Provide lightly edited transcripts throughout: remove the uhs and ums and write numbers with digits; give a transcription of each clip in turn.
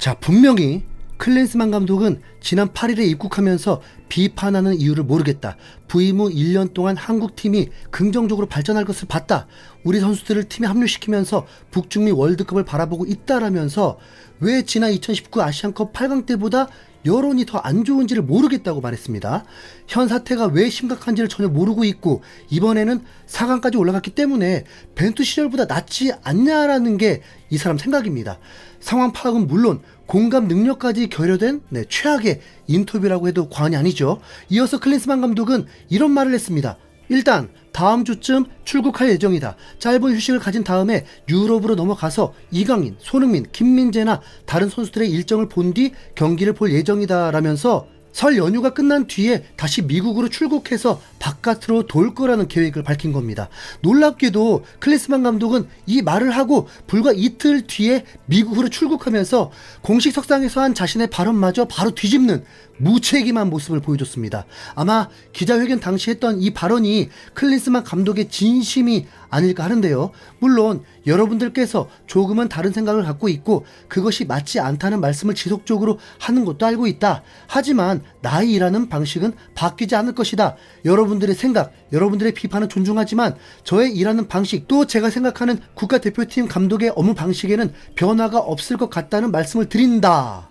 자, 분명히 클린스만 감독은 지난 8일에 입국하면서 비판하는 이유를 모르겠다. 부임 후 1년 동안 한국팀이 긍정적으로 발전할 것을 봤다. 우리 선수들을 팀에 합류시키면서 북중미 월드컵을 바라보고 있다라면서 왜 지난 2019 아시안컵 8강 때보다 여론이 더 안 좋은지를 모르겠다고 말했습니다. 현 사태가 왜 심각한지를 전혀 모르고 있고 이번에는 4강까지 올라갔기 때문에 벤투 시절보다 낫지 않냐라는 게 이 사람 생각입니다. 상황 파악은 물론 공감 능력까지 결여된 최악의 인터뷰라고 해도 과언이 아니죠. 이어서 클린스만 감독은 이런 말을 했습니다. 일단 다음 주쯤 출국할 예정이다. 짧은 휴식을 가진 다음에 유럽으로 넘어가서 이강인, 손흥민, 김민재나 다른 선수들의 일정을 본 뒤 경기를 볼 예정이다 라면서 설 연휴가 끝난 뒤에 다시 미국으로 출국해서 바깥으로 돌 거라는 계획을 밝힌 겁니다. 놀랍게도 클린스만 감독은 이 말을 하고 불과 이틀 뒤에 미국으로 출국하면서 공식 석상에서 한 자신의 발언마저 바로 뒤집는 무책임한 모습을 보여줬습니다. 아마 기자회견 당시 했던 이 발언이 클린스만 감독의 진심이 아닐까 하는데요. 물론 여러분들께서 조금은 다른 생각을 갖고 있고 그것이 맞지 않다는 말씀을 지속적으로 하는 것도 알고 있다. 하지만 나의 일하는 방식은 바뀌지 않을 것이다. 여러분들의 생각, 여러분들의 비판은 존중하지만 저의 일하는 방식, 또 제가 생각하는 국가대표팀 감독의 업무 방식에는 변화가 없을 것 같다는 말씀을 드린다.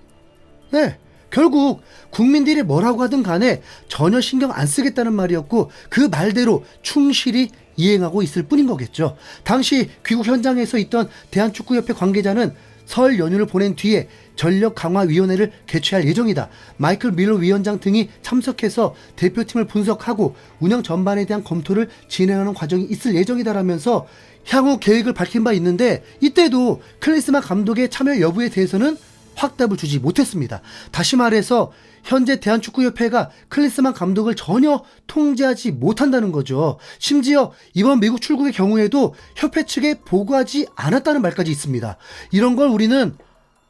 네. 결국 국민들이 뭐라고 하든 간에 전혀 신경 안 쓰겠다는 말이었고 그 말대로 충실히 이행하고 있을 뿐인 거겠죠. 당시 귀국 현장에서 있던 대한축구협회 관계자는 설 연휴를 보낸 뒤에 전력강화위원회를 개최할 예정이다. 마이클 밀러 위원장 등이 참석해서 대표팀을 분석하고 운영 전반에 대한 검토를 진행하는 과정이 있을 예정이다라면서 향후 계획을 밝힌 바 있는데 이때도 클린스만 감독의 참여 여부에 대해서는 확답을 주지 못했습니다. 다시 말해서 현재 대한축구협회가 클린스만 감독을 전혀 통제하지 못한다는 거죠. 심지어 이번 미국 출국의 경우에도 협회 측에 보고하지 않았다는 말까지 있습니다. 이런 걸 우리는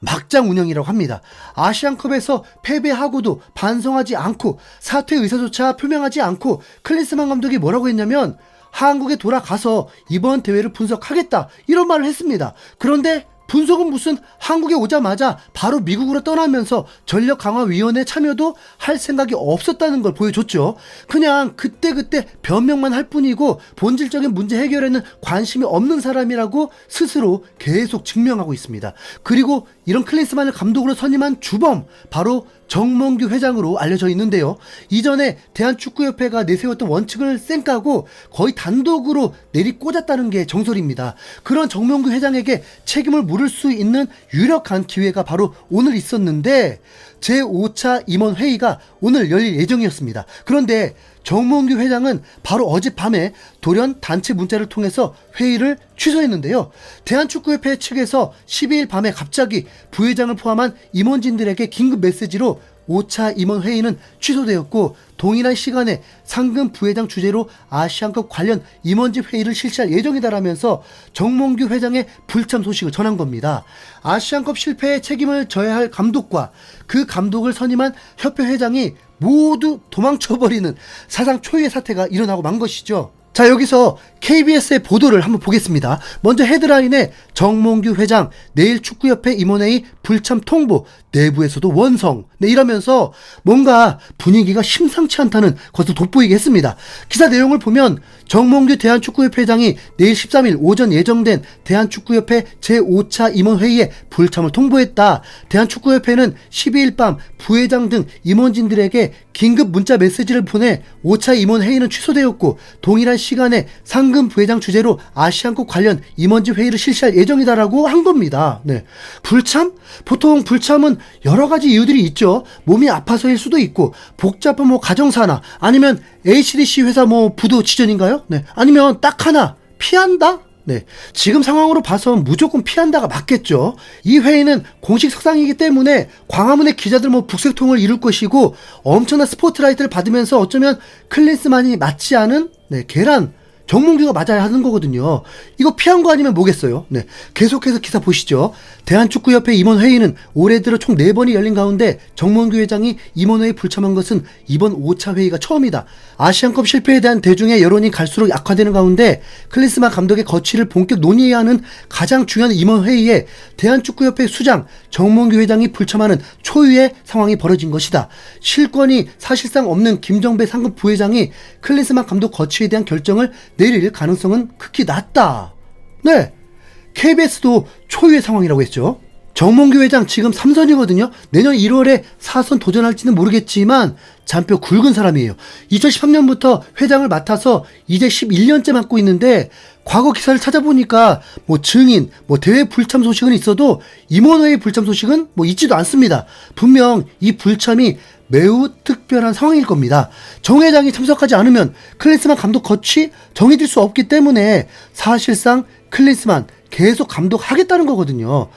막장 운영이라고 합니다. 아시안컵에서 패배하고도 반성하지 않고 사퇴 의사조차 표명하지 않고 클린스만 감독이 뭐라고 했냐면 한국에 돌아가서 이번 대회를 분석하겠다 이런 말을 했습니다. 그런데 분석은 무슨 한국에 오자마자 바로 미국으로 떠나면서 전력강화위원회 참여도 할 생각이 없었다는 걸 보여줬죠. 그냥 그때그때 변명만 할 뿐이고 본질적인 문제 해결에는 관심이 없는 사람이라고 스스로 계속 증명하고 있습니다. 그리고 이런 클린스만을 감독으로 선임한 주범 바로 정몽규 회장으로 알려져 있는데요. 이전에 대한축구협회가 내세웠던 원칙을 쌩까고 거의 단독으로 내리꽂았다는 게 정설입니다. 그런 정몽규 회장에게 책임을 물을 수 있는 유력한 기회가 바로 오늘 있었는데 제5차 임원회의가 오늘 열릴 예정이었습니다. 그런데 정몽규 회장은 바로 어젯밤에 돌연 단체 문자를 통해서 회의를 취소했는데요. 대한축구협회 측에서 12일 밤에 갑자기 부회장을 포함한 임원진들에게 긴급 메시지로 5차 임원회의는 취소되었고 동일한 시간에 상금 부회장 주재로 아시안컵 관련 임원진 회의를 실시할 예정이다라면서 정몽규 회장의 불참 소식을 전한 겁니다. 아시안컵 실패에 책임을 져야 할 감독과 그 감독을 선임한 협회 회장이 모두 도망쳐버리는 사상 초유의 사태가 일어나고 만 것이죠. 자, 여기서 KBS의 보도를 한번 보겠습니다. 먼저 헤드라인에 정몽규 회장 내일 축구협회 임원회의 불참 통보, 내부에서도 원성, 이러면서 뭔가 분위기가 심상치 않다는 것을 돋보이게 했습니다. 기사 내용을 보면 정몽규 대한축구협회장이 내일 13일 오전 예정된 대한축구협회 제5차 임원회의에 불참을 통보했다. 대한축구협회는 12일 밤 부회장 등 임원진들에게 긴급 문자 메시지를 보내 5차 임원회의는 취소되었고 동일한 시간에 상금 부회장 주재로 아시안컵 관련 임원진 회의를 실시할 예정이다라고 한 겁니다. 네. 불참? 보통 불참은 여러 가지 이유들이 있죠. 몸이 아파서일 수도 있고 복잡한 가정사나 아니면 HDC 회사 부도 지전인가요? 네. 아니면 딱 하나 피한다? 네. 지금 상황으로 봐서 무조건 피한다가 맞겠죠. 이 회의는 공식 석상이기 때문에 광화문의 기자들 북새통을 이룰 것이고 엄청난 스포트라이트를 받으면서 어쩌면 클린스만이 맞지 않은 계란 정몽규가 맞아야 하는 거거든요. 이거 피한 거 아니면 뭐겠어요? 네. 계속해서 기사 보시죠. 대한축구협회 임원회의는 올해 들어 총 4번이 열린 가운데 정몽규 회장이 임원회의에 불참한 것은 이번 5차 회의가 처음이다. 아시안컵 실패에 대한 대중의 여론이 갈수록 악화되는 가운데 클린스만 감독의 거취를 본격 논의해야 하는 가장 중요한 임원회의에 대한축구협회 수장 정몽규 회장이 불참하는 초유의 상황이 벌어진 것이다. 실권이 사실상 없는 김정배 상급 부회장이 클린스만 감독 거취에 대한 결정을 내릴 가능성은 극히 낮다. 네, KBS도 초유의 상황이라고 했죠. 정몽규 회장 지금 3선이거든요. 내년 1월에 4선 도전할지는 모르겠지만 잔뼈 굵은 사람이에요. 2013년부터 회장을 맡아서 이제 11년째 맡고 있는데 과거 기사를 찾아보니까 뭐 증인, 뭐 대회 불참 소식은 있어도 임원회의 불참 소식은 뭐 있지도 않습니다. 분명 이 불참이 매우 특별한 상황일 겁니다. 정 회장이 참석하지 않으면 클린스만 감독 거취 정해질 수 없기 때문에 사실상 클린스만 계속 감독하겠다는 거거든요.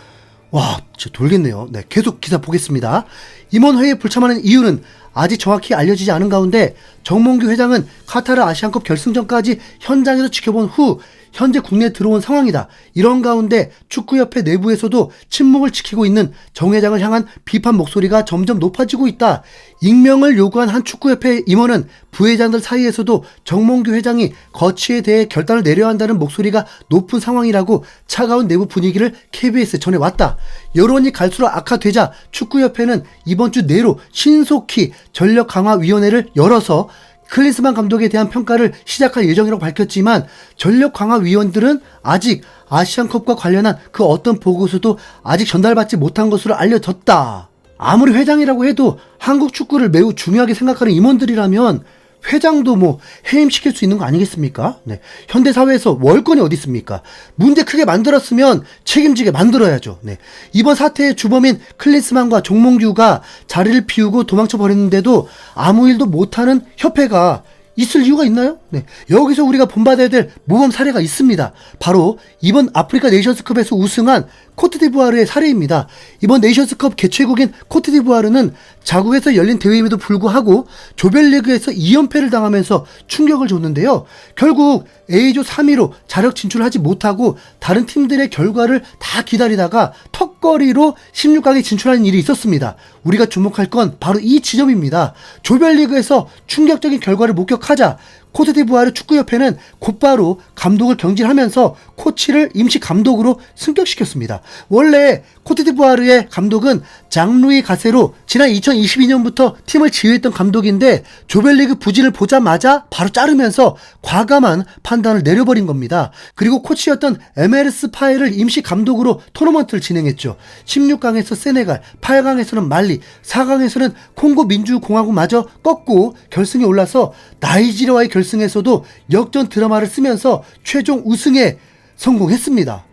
와, 진짜 돌겠네요. 네, 계속 기사 보겠습니다. 임원회의에 불참하는 이유는 아직 정확히 알려지지 않은 가운데 정몽규 회장은 카타르 아시안컵 결승전까지 현장에서 지켜본 후 현재 국내에 들어온 상황이다. 이런 가운데 축구협회 내부에서도 침묵을 지키고 있는 정 회장을 향한 비판 목소리가 점점 높아지고 있다. 익명을 요구한 한 축구협회 임원은 부회장들 사이에서도 정몽규 회장이 거취에 대해 결단을 내려야 한다는 목소리가 높은 상황이라고 차가운 내부 분위기를 KBS에 전해왔다. 여론이 갈수록 악화되자 축구협회는 이번 주 내로 신속히 전력강화위원회를 열어서 클린스만 감독에 대한 평가를 시작할 예정이라고 밝혔지만 전력강화위원들은 아직 아시안컵과 관련한 그 어떤 보고서도 아직 전달받지 못한 것으로 알려졌다. 아무리 회장이라고 해도 한국 축구를 매우 중요하게 생각하는 임원들이라면 회장도 뭐 해임시킬 수 있는 거 아니겠습니까? 네. 현대사회에서 월권이 어디 있습니까? 문제 크게 만들었으면 책임지게 만들어야죠. 네. 이번 사태의 주범인 클린스만과 정몽규가 자리를 비우고 도망쳐 버렸는데도 아무 일도 못하는 협회가 있을 이유가 있나요? 네. 여기서 우리가 본받아야 될 모범 사례가 있습니다. 바로 이번 아프리카 네이션스컵에서 우승한 코트디부아르의 사례입니다. 이번 네이션스컵 개최국인 코트디부아르는 자국에서 열린 대회임에도 불구하고 조별리그에서 2연패를 당하면서 충격을 줬는데요. 결국 A조 3위로 자력 진출하지 못하고 다른 팀들의 결과를 다 기다리다가 턱걸이로 16강에 진출하는 일이 있었습니다. 우리가 주목할 건 바로 이 지점입니다. 조별리그에서 충격적인 결과를 목격하자 코트디부아르 축구협회는 곧바로 감독을 경질하면서 코치를 임시 감독으로 승격시켰습니다. 원래 코트디부아르의 감독은 장루이 가세로 지난 2022년부터 팀을 지휘했던 감독인데 조별리그 부진을 보자마자 바로 자르면서 과감한 판단을 내려버린 겁니다. 그리고 코치였던 MLS 파에를 임시 감독으로 토너먼트를 진행했죠. 16강에서 세네갈, 8강에서는 말리, 4강에서는 콩고 민주공화국마저 꺾고 결승에 올라서 나이지리아와의 결승에서도 역전 드라마를 쓰면서 최종 우승에 성공했습니다.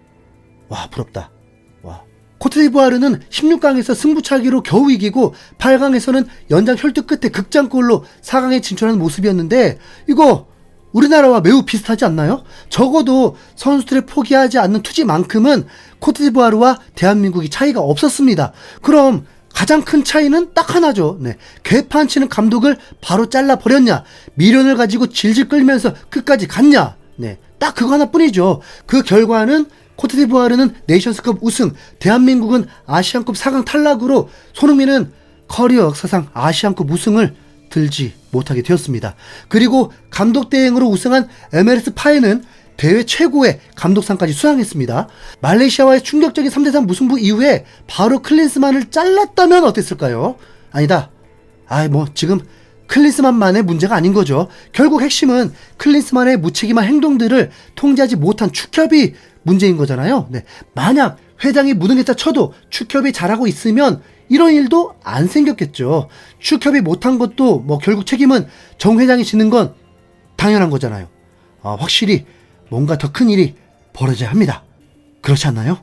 와, 부럽다. 와. 코트디부아르는 16강에서 승부차기로 겨우 이기고 8강에서는 연장 혈투 끝에 극장골로 4강에 진출하는 모습이었는데 이거 우리나라와 매우 비슷하지 않나요? 적어도 선수들의 포기하지 않는 투지만큼은 코트디부아르와 대한민국이 차이가 없었습니다. 그럼 가장 큰 차이는 딱 하나죠. 네. 개판 치는 감독을 바로 잘라버렸냐, 미련을 가지고 질질 끌면서 끝까지 갔냐. 네. 딱 그거 하나뿐이죠. 그 결과는 코트디부아르는 네이션스컵 우승, 대한민국은 아시안컵 4강 탈락으로 손흥민은 커리어 역사상 아시안컵 우승을 들지 못하게 되었습니다. 그리고 감독 대행으로 우승한 MLS 파에는 대회 최고의 감독상까지 수상했습니다. 말레이시아와의 충격적인 3대3 무승부 이후에 바로 클린스만을 잘랐다면 어땠을까요? 아니다. 지금 클린스만만의 문제가 아닌 거죠. 결국 핵심은 클린스만의 무책임한 행동들을 통제하지 못한 축협이 문제인 거잖아요. 네. 만약 회장이 무능했다 쳐도 축협이 잘하고 있으면 이런 일도 안 생겼겠죠. 축협이 못한 것도 결국 책임은 정 회장이 지는 건 당연한 거잖아요. 확실히 뭔가 더 큰 일이 벌어져야 합니다. 그렇지 않나요?